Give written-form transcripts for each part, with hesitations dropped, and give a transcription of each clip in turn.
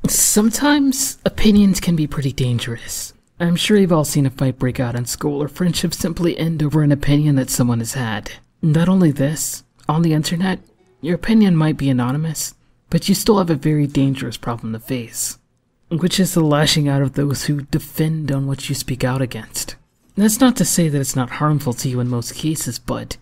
Sometimes opinions can be pretty dangerous. I'm sure you've all seen a fight break out in school or friendships simply end over an opinion that someone has had. Not only this, on the internet, your opinion might be anonymous, but you still have a very dangerous problem to face, which is the lashing out of those who defend on what you speak out against. That's not to say that it's not harmful to you in most cases, but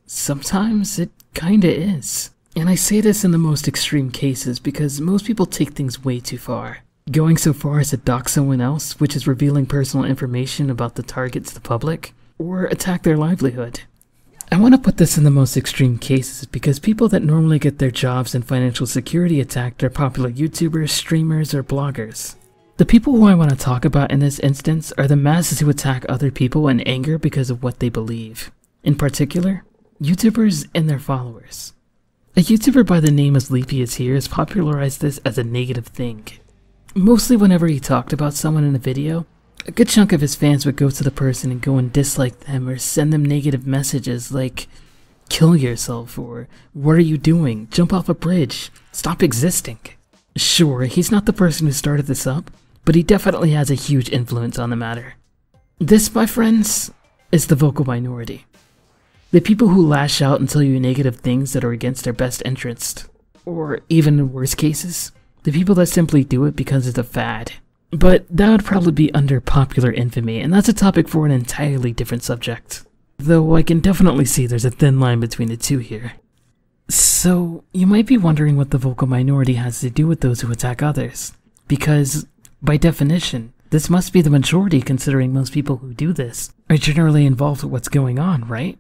sometimes it kinda is. And I say this in the most extreme cases because most people take things way too far. Going so far as to dox someone else, which is revealing personal information about the target to the public, or attack their livelihood. I want to put this in the most extreme cases because people that normally get their jobs and financial security attacked are popular YouTubers, streamers, or bloggers. The people who I want to talk about in this instance are the masses who attack other people in anger because of what they believe. In particular, YouTubers and their followers. A YouTuber by the name of Sleepy is Here has popularized this as a negative thing. Mostly whenever he talked about someone in a video, a good chunk of his fans would go to the person and go and dislike them or send them negative messages like, kill yourself, or what are you doing, jump off a bridge, stop existing. Sure, he's not the person who started this up, but he definitely has a huge influence on the matter. This, my friends, is the vocal minority. The people who lash out and tell you negative things that are against their best interest, or even in worse cases, the people that simply do it because it's a fad. But that would probably be under popular infamy, and that's a topic for an entirely different subject. Though I can definitely see there's a thin line between the two here. So, you might be wondering what the vocal minority has to do with those who attack others. Because, by definition, this must be the majority considering most people who do this are generally involved with what's going on, right?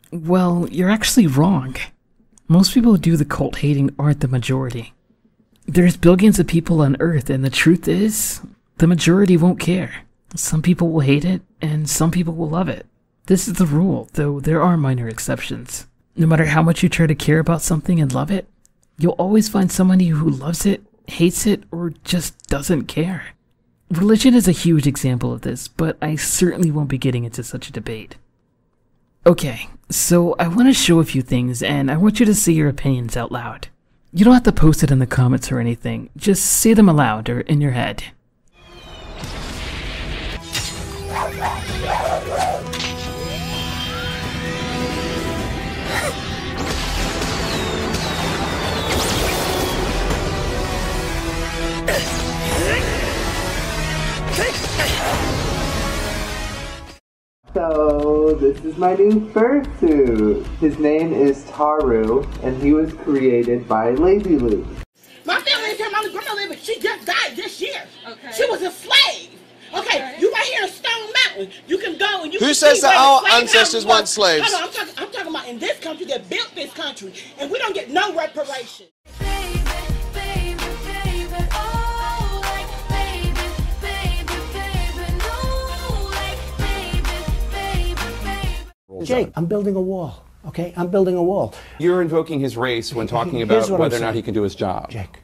Well, you're actually wrong. Most people who do the cult hating aren't the majority. There's billions of people on Earth, and the truth is, the majority won't care. Some people will hate it, and some people will love it. This is the rule, though there are minor exceptions. No matter how much you try to care about something and love it, you'll always find somebody who loves it, hates it, or just doesn't care. Religion is a huge example of this, but I certainly won't be getting into such a debate. Okay, so I want to show a few things, and I want you to say your opinions out loud. You don't have to post it in the comments or anything, just say them aloud or in your head. So, this is my new fursuit. His name is Taru, and he was created by Lazy Luke. My family is here, my grandma living. She just died this year. Okay. She was a slave. Okay, you right here in Stone Mountain. You can go and you can Who says that our ancestors weren't was. slaves? No, I'm talking about in this country that built this country, and we don't get no reparation. Jake, I'm building a wall, okay? I'm building a wall. You're invoking his race when talking about whether or not he can do his job. Jake,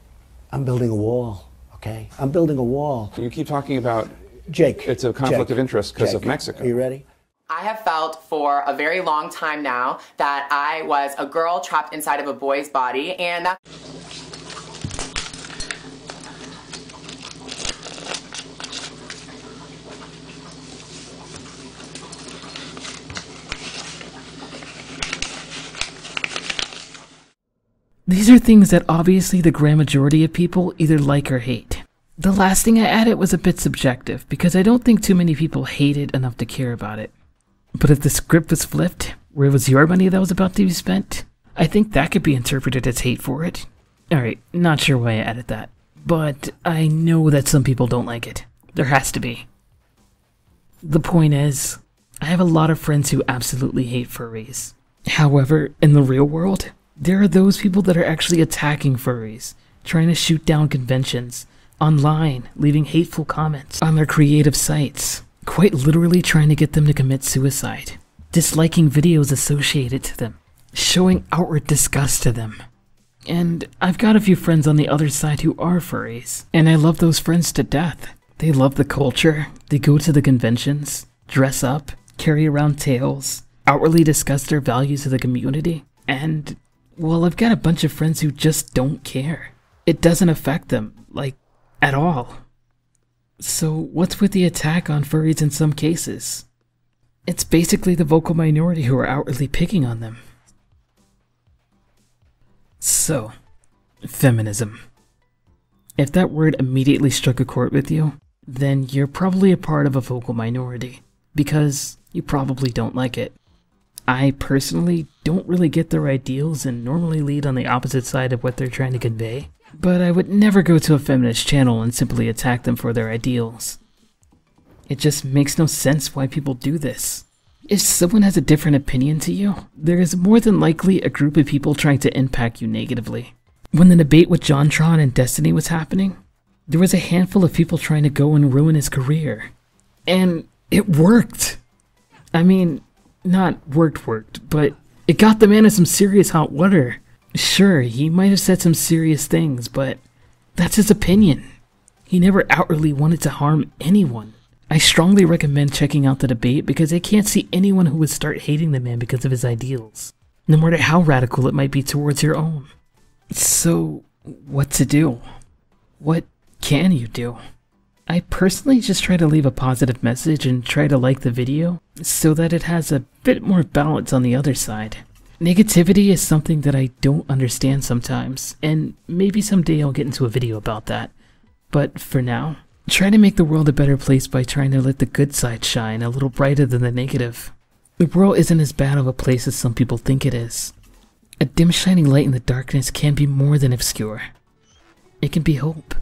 I'm building a wall, okay? I'm building a wall. You keep talking about, Jake, it's a conflict of interest because of Mexico. Are you ready? I have felt for a very long time now that I was a girl trapped inside of a boy's body, and that... These are things that obviously the grand majority of people either like or hate. The last thing I added was a bit subjective, because I don't think too many people hate it enough to care about it. But if the script was flipped, where it was your money that was about to be spent, I think that could be interpreted as hate for it. Alright, not sure why I added that, but I know that some people don't like it. There has to be. The point is, I have a lot of friends who absolutely hate furries. However, in the real world, there are those people that are actually attacking furries, trying to shoot down conventions, online, leaving hateful comments on their creative sites, quite literally trying to get them to commit suicide, disliking videos associated to them, showing outward disgust to them. And I've got a few friends on the other side who are furries, and I love those friends to death. They love the culture, they go to the conventions, dress up, carry around tails, outwardly discuss their values to the community, and... well, I've got a bunch of friends who just don't care. It doesn't affect them, like, at all. So what's with the attack on furries in some cases? It's basically the vocal minority who are outwardly picking on them. So, feminism. If that word immediately struck a chord with you, then you're probably a part of a vocal minority, because you probably don't like it. I personally don't really get their ideals and normally lead on the opposite side of what they're trying to convey, but I would never go to a feminist channel and simply attack them for their ideals. It just makes no sense why people do this. If someone has a different opinion to you, there is more than likely a group of people trying to impact you negatively. When the debate with JonTron and Destiny was happening, there was a handful of people trying to go and ruin his career. And it worked! I mean, not worked, but it got the man in some serious hot water. Sure, he might have said some serious things, but that's his opinion. He never outwardly wanted to harm anyone. I strongly recommend checking out the debate because I can't see anyone who would start hating the man because of his ideals, no matter how radical it might be towards your own. So, what to do? What can you do? I personally just try to leave a positive message and try to like the video so that it has a bit more balance on the other side. Negativity is something that I don't understand sometimes, and maybe someday I'll get into a video about that. But for now, try to make the world a better place by trying to let the good side shine a little brighter than the negative. The world isn't as bad of a place as some people think it is. A dim shining light in the darkness can be more than obscure. It can be hope.